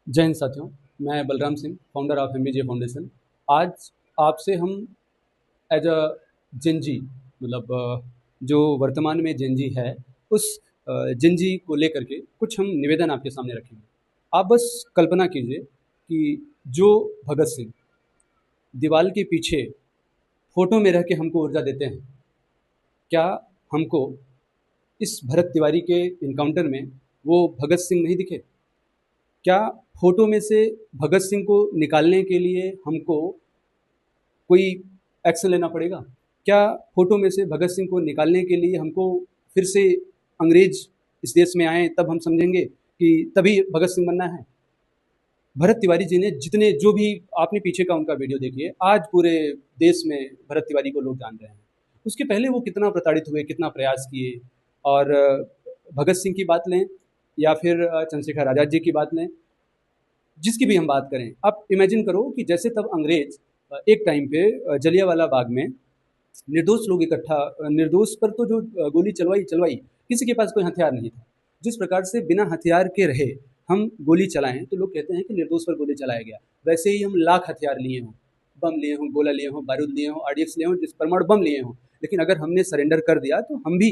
जय हिंद साथियों। मैं Balram Singh, founder of MBJ foundation. आज आपसे हम एज अ जेनजी मतलब जो वर्तमान में जेनजी है उस जेनजी को लेकर के कुछ हम निवेदन आपके सामने रखेंगे। आप बस कल्पना कीजिए कि जो भगत सिंह दीवार के पीछे फोटो में रह के हमको ऊर्जा देते हैं, क्या हमको इस भरत तिवारी के इनकाउंटर में वो भगत सिंह नहीं दिखे? क्या फोटो में से भगत सिंह को निकालने के लिए हमको कोई एक्शन लेना पड़ेगा? क्या फोटो में से भगत सिंह को निकालने के लिए हमको फिर से अंग्रेज इस देश में आए तब हम समझेंगे कि तभी भगत सिंह बनना है? भरत तिवारी जी ने जितने जो भी आपने पीछे का उनका वीडियो देखिए, आज पूरे देश में भरत तिवारी को लोग जान रहे हैं। उसके पहले वो कितना प्रताड़ित हुए, कितना प्रयास किए। और भगत सिंह की बात लें या फिर चंद्रशेखर आज़ाद जी की बात लें, जिसकी भी हम बात करें, आप इमेजिन करो कि जैसे तब अंग्रेज एक टाइम पे जलियांवाला बाग में निर्दोष लोग इकट्ठा, निर्दोष पर तो जो गोली चलवाई चलवाई, किसी के पास कोई हथियार नहीं था। जिस प्रकार से बिना हथियार के रहे हम गोली चलाएं तो लोग कहते हैं कि निर्दोष पर गोली चलाया गया। वैसे ही हम लाख हथियार लिए हों, बम लिए हों, गोला लिए हों, बारूद लिए हों, आरडीएक्स लिए हों, जिस परमाणु बम लिए हों, लेकिन अगर हमने सरेंडर कर दिया तो हम भी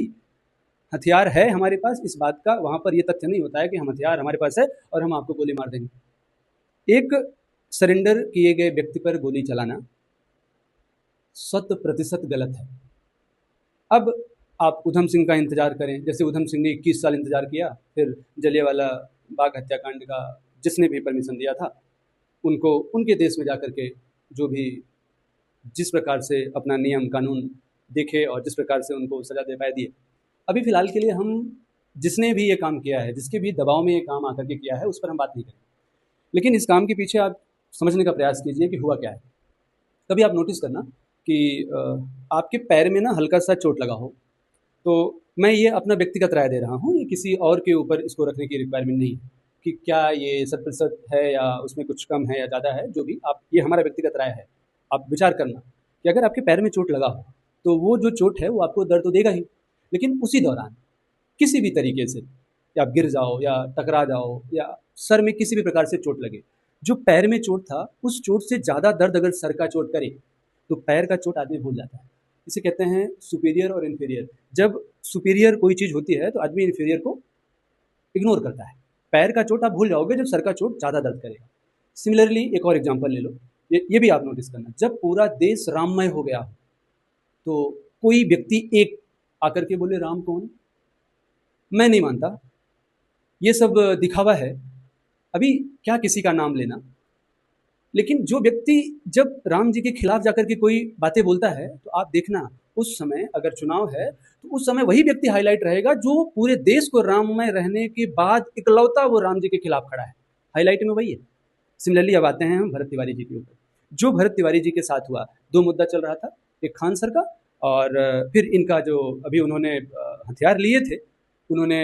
हथियार है हमारे पास, इस बात का वहाँ पर ये तथ्य नहीं होता है कि हम हथियार हमारे पास है और हम आपको गोली मार देंगे। एक सरेंडर किए गए व्यक्ति पर गोली चलाना 100% गलत है। अब आप उधम सिंह का इंतजार करें, जैसे उधम सिंह ने 21 साल इंतजार किया, फिर जलियांवाला बाग हत्याकांड का जिसने भी परमिशन दिया था उनको उनके देश में जाकर के जो भी जिस प्रकार से अपना नियम कानून देखे और जिस प्रकार से उनको सजा दे पाए दिए। अभी फिलहाल के लिए हम जिसने भी ये काम किया है, जिसके भी दबाव में ये काम आकर के किया है, उस पर हम बात नहीं करें। लेकिन इस काम के पीछे आप समझने का प्रयास कीजिए कि हुआ क्या है। कभी आप नोटिस करना कि आपके पैर में ना हल्का सा चोट लगा हो, तो मैं ये अपना व्यक्तिगत राय दे रहा हूँ, ये किसी और के ऊपर इसको रखने की रिक्वायरमेंट नहीं है कि क्या ये 100% है या उसमें कुछ कम है या ज़्यादा है। जो भी आप, ये हमारा व्यक्तिगत राय है। आप विचार करना कि अगर आपके पैर में चोट लगा हो तो वो जो चोट है वो आपको दर्द तो देगा ही, लेकिन उसी दौरान किसी भी तरीके से या आप गिर जाओ या टकरा जाओ या सर में किसी भी प्रकार से चोट लगे, जो पैर में चोट था उस चोट से ज़्यादा दर्द अगर सर का चोट करे तो पैर का चोट आदमी भूल जाता है। इसे कहते हैं सुपीरियर और इन्फीरियर। जब सुपीरियर कोई चीज़ होती है तो आदमी इन्फीरियर को इग्नोर करता है। पैर का चोट आप भूल जाओगे जब सर का चोट ज़्यादा दर्द करेगा। सिमिलरली एक और एग्जाम्पल ले लो, ये भी आप नोटिस करना, जब पूरा देश राममय हो गया हो तो कोई व्यक्ति एक आकर के बोले राम कौन? मैं नहीं मानता, ये सब दिखावा है। अभी क्या किसी का नाम लेना, लेकिन जो व्यक्ति जब राम जी के खिलाफ जाकर के कोई बातें बोलता है तो आप देखना उस समय अगर चुनाव है तो उस समय वही व्यक्ति हाईलाइट रहेगा जो पूरे देश को राममय रहने के बाद इकलौता वो राम जी के खिलाफ खड़ा है। हाईलाइट में वही है। सिमिलरली अब आते हैं हम भरत तिवारी जी के ऊपर। जो भरत तिवारी जी के साथ हुआ, दो मुद्दा चल रहा था, एक खान सर का और फिर इनका जो अभी उन्होंने हथियार लिए थे, उन्होंने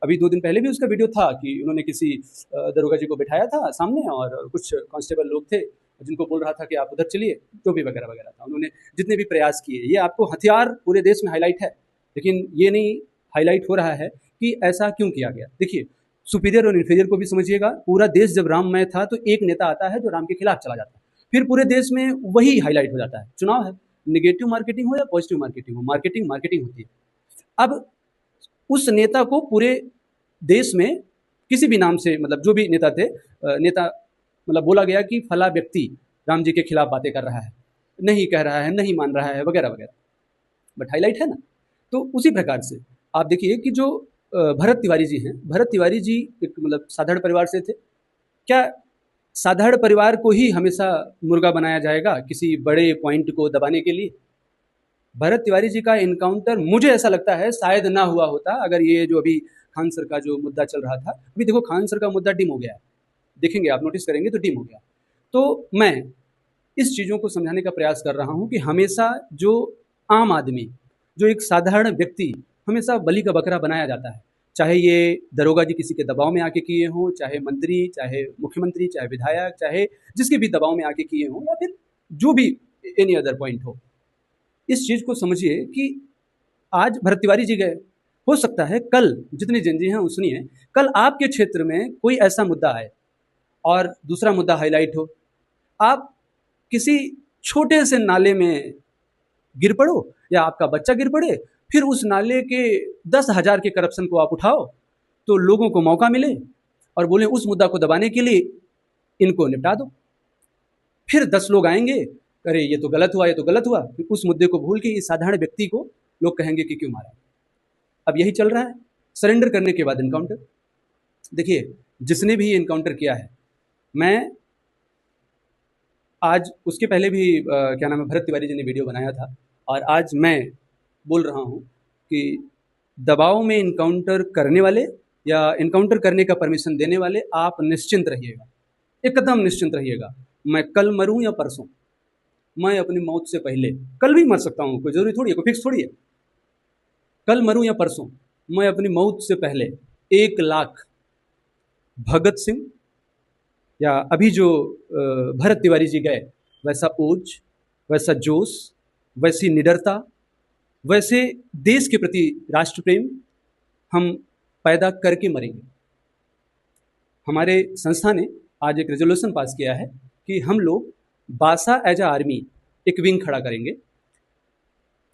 अभी 2 दिन पहले भी उसका वीडियो था कि उन्होंने किसी दरोगा जी को बिठाया था सामने और कुछ कांस्टेबल लोग थे जिनको बोल रहा था कि आप उधर चलिए, जो भी वगैरह वगैरह था। उन्होंने जितने भी प्रयास किए, ये आपको हथियार पूरे देश में हाईलाइट है, लेकिन ये नहीं हाईलाइट हो रहा है कि ऐसा क्यों किया गया। देखिए, सुपीरियर और इन्फीरियर को भी समझिएगा। पूरा देश जब राममय था तो एक नेता आता है जो राम के खिलाफ चला जाता है, फिर पूरे देश में वही हाईलाइट हो जाता है। चुनाव है, निगेटिव मार्केटिंग हो या पॉजिटिव मार्केटिंग हो, मार्केटिंग मार्केटिंग होती है। अब उस नेता को पूरे देश में किसी भी नाम से, मतलब जो भी नेता थे, नेता मतलब बोला गया कि फला व्यक्ति राम जी के खिलाफ बातें कर रहा है, नहीं कह रहा है, नहीं मान रहा है, वगैरह वगैरह, बट हाईलाइट है ना। तो उसी प्रकार से आप देखिए कि जो भरत तिवारी जी हैं, भरत तिवारी जी एक मतलब साधारण परिवार से थे। क्या साधारण परिवार को ही हमेशा मुर्गा बनाया जाएगा किसी बड़े पॉइंट को दबाने के लिए? भरत तिवारी जी का इनकाउंटर मुझे ऐसा लगता है शायद ना हुआ होता अगर ये जो अभी खान सर का जो मुद्दा चल रहा था। अभी देखो खान सर का मुद्दा डिम हो गया है, देखेंगे आप, नोटिस करेंगे तो डिम हो गया। तो मैं इस चीज़ों को समझाने का प्रयास कर रहा हूँ कि हमेशा जो आम आदमी, जो एक साधारण व्यक्ति, हमेशा बलि का बकरा बनाया जाता है। चाहे ये दरोगा जी किसी के दबाव में आके किए हों, चाहे मंत्री, चाहे मुख्यमंत्री, चाहे विधायक, चाहे जिसके भी दबाव में आके किए हों, या फिर जो भी एनी अदर पॉइंट हो। इस चीज़ को समझिए कि आज भरत तिवारी जी गए, हो सकता है कल जितनी जंजी हैं सुनिए, कल आपके क्षेत्र में कोई ऐसा मुद्दा आए और दूसरा मुद्दा हाईलाइट हो, आप किसी छोटे से नाले में गिर पड़ो या आपका बच्चा गिर पड़े, फिर उस नाले के 10,000 के करप्शन को आप उठाओ तो लोगों को मौका मिले और बोले उस मुद्दा को दबाने के लिए इनको निपटा दो। फिर 10 लोग आएंगे, अरे ये तो गलत हुआ, ये तो गलत हुआ, फिर उस मुद्दे को भूल के इस साधारण व्यक्ति को लोग कहेंगे कि क्यों मारा। अब यही चल रहा है, सरेंडर करने के बाद इनकाउंटर। देखिए, जिसने भी ये इनकाउंटर किया है, मैं आज उसके पहले भी क्या नाम है, भरत तिवारी जी ने वीडियो बनाया था, और आज मैं बोल रहा हूँ कि दबाव में इनकाउंटर करने वाले या इनकाउंटर करने का परमिशन देने वाले, आप निश्चिंत रहिएगा, एकदम निश्चिंत रहिएगा। मैं कल मरूं या परसों, मैं अपनी मौत से पहले, कल भी मर सकता हूँ, कोई जरूरी थोड़ी है, कोई फिक्स थोड़ी है, कल मरूं या परसों, मैं अपनी मौत से पहले 1,00,000 भगत सिंह या अभी जो भरत तिवारी जी गए, वैसा ओज, वैसा जोश, वैसी निडरता, वैसे देश के प्रति राष्ट्र प्रेम हम पैदा करके मरेंगे। हमारे संस्था ने आज एक रेजोल्यूशन पास किया है कि हम लोग बासा एज अ आर्मी एक विंग खड़ा करेंगे।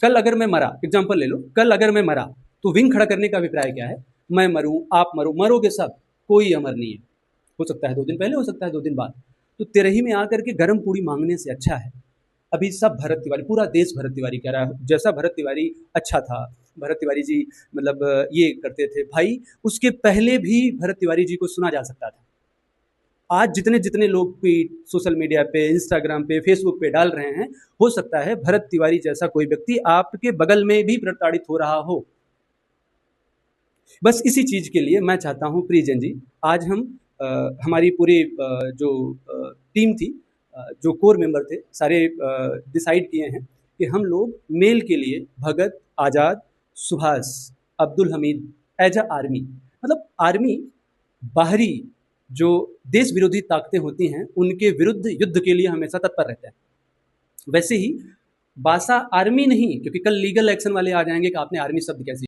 कल अगर मैं मरा, एग्जाम्पल ले लो, कल अगर मैं मरा तो विंग खड़ा करने का अभिप्राय क्या है? मैं मरूं, आप मरो, मरोगे सब, कोई अमर नहीं है। हो सकता है 2 दिन पहले, हो सकता है 2 दिन बाद। तो तेरही में आकर के गर्म पूड़ी मांगने से अच्छा है अभी सब भरत तिवारी, पूरा देश भरत तिवारी कह रहा है, जैसा भरत तिवारी अच्छा था, भरत तिवारी जी मतलब ये करते थे भाई, उसके पहले भी भरत तिवारी जी को सुना जा सकता था। आज जितने जितने लोग ट्वीट सोशल मीडिया पे, इंस्टाग्राम पे, फेसबुक पे डाल रहे हैं, हो सकता है भरत तिवारी जैसा कोई व्यक्ति आपके बगल में भी प्रताड़ित हो रहा हो। बस इसी चीज़ के लिए मैं चाहता हूँ प्रियजन जी, आज हम हमारी पूरी जो टीम थी, जो कोर मेंबर थे, सारे डिसाइड किए हैं कि हम लोग मेल के लिए Bhagat, Azad, Subhash, Abdul Hamid as a army, मतलब आर्मी बाहरी जो देश विरोधी ताकतें होती हैं उनके विरुद्ध युद्ध के लिए हमेशा तत्पर रहते हैं। वैसे ही बासा आर्मी नहीं, क्योंकि कल लीगल एक्शन वाले आ जाएंगे कि आपने आर्मी शब्द कैसे